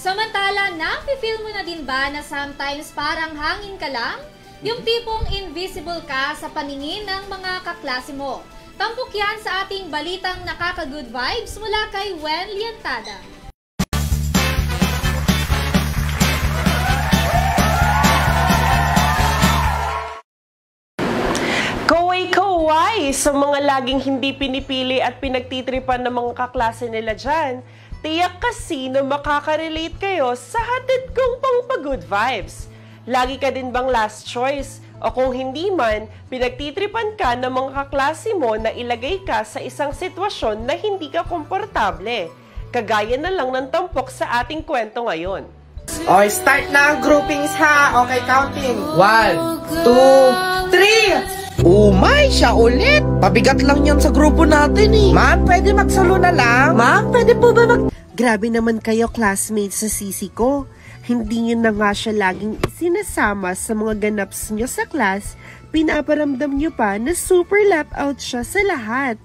Samantala, nafe-feel mo na din ba na sometimes parang hangin ka lang? Yung tipong invisible ka sa paningin ng mga kaklase mo. Tampok yan sa ating balitang nakaka-good vibes mula kay Wen Liantada. Kaway sa mga laging hindi pinipili at pinagtitripan ng mga kaklase nila dyan. Tiyak kasi na makaka-relate kayo sa hatid kong pang-good vibes. Lagi ka din bang last choice? O kung hindi man, pinagtitripan ka ng mga kaklase mo na ilagay ka sa isang sitwasyon na hindi ka komportable. Kagaya na lang ng tampok sa ating kwento ngayon. Okay, start na ang groupings ha. Okay, counting. 1, 2, 3! Oh my, siya ulit. Pabigat lang yan sa grupo natin eh. Ma'am, pwede magsalo na lang? Ma'am, pwede po ba Grabe naman kayo, classmates sa sisi ko. Hindi nyo na nga siya laging sinasama sa mga ganaps nyo sa class, pinaparamdam nyo pa na super lap out siya sa lahat.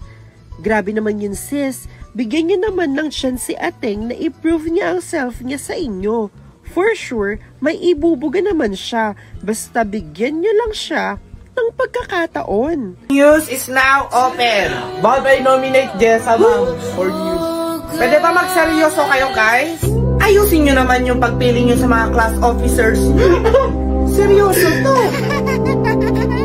Grabe naman yun sis, bigyan nyo naman ng chance si Ateng na i-prove niya ang self niya sa inyo. For sure, may ibubuga naman siya, basta bigyan nyo lang siya ng pagkakataon. News is now open. Bob, I nominate Jessa ma'am for news. Pwede ba magseryoso kayo guys? Ayusin nyo naman yung pagpili nyo sa mga class officers. Seryoso to.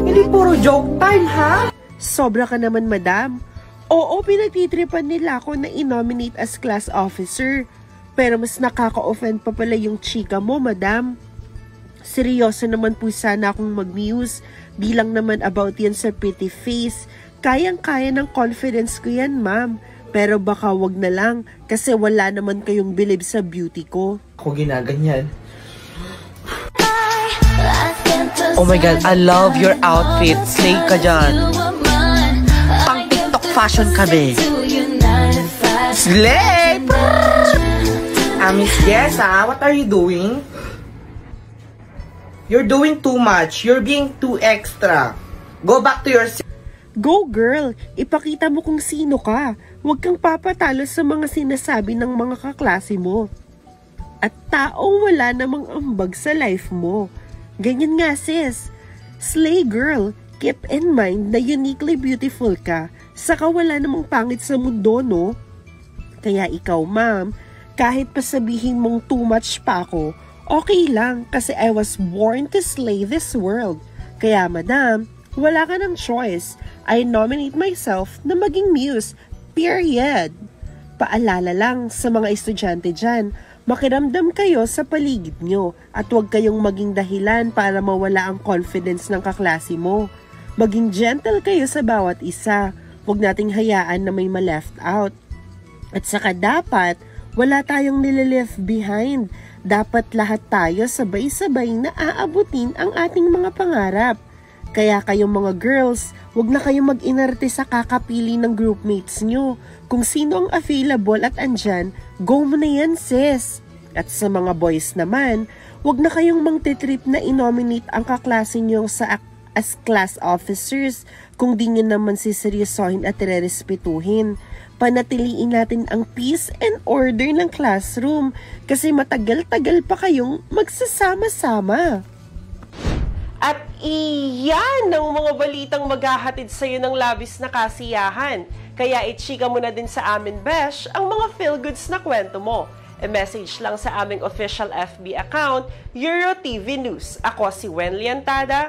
Hindi puro joke time ha? Sobra ka naman madam. Oo, pinagtitripan nila ako na i-nominate as class officer. Pero mas nakaka-offend pa pala yung chika mo madam. Seryoso naman po sana akong mag-muse. Di lang naman about yan sa pretty face. Kayang-kaya ng confidence ko yan ma'am. Pero baka wag na lang kasi wala naman kayong believe sa beauty ko. Ako ginaganyan. Oh my God, I love your outfit. Slay ka dyan. Pang TikTok fashion kami. Slay! Miss Jessa, what are you doing? You're doing too much. You're being too extra. Go back to your... Go girl! Ipakita mo kung sino ka. Huwag kang papatalo sa mga sinasabi ng mga kaklase mo. At taong wala namang ambag sa life mo. Ganyan nga sis. Slay girl, keep in mind na uniquely beautiful ka. Saka wala namang pangit sa mundo, no? Kaya ikaw ma'am, kahit pa sabihin mong too much pa ako, okay lang kasi I was born to slay this world. Kaya madam, wala ka ng choice. I nominate myself na maging muse. Period. Paalala lang sa mga estudyante dyan, makiramdam kayo sa paligid nyo at huwag kayong maging dahilan para mawala ang confidence ng kaklase mo. Maging gentle kayo sa bawat isa. Huwag nating hayaan na may ma-left out. At saka dapat, wala tayong nilileft behind. Dapat lahat tayo sabay-sabay na aabutin ang ating mga pangarap. Kaya kayong mga girls, huwag na kayong mag-inarte sa kakapili ng groupmates nyo. Kung sino ang available at andyan, go mo na yan sis. At sa mga boys naman, huwag na kayong mangtitrip na inominate ang kaklase nyo as class officers kung di nyo naman siseryosohin at rerespetuhin. Panatiliin natin ang peace and order ng classroom kasi matagal-tagal pa kayong magsasama-sama. At iyan ang mga balitang maghahatid sa iyo ng labis na kasiyahan. Kaya ichika mo na din sa amin, Besh, ang mga feel-goods na kwento mo. E-message lang sa aming official FB account, EuroTV News. Ako si Wen Liantada.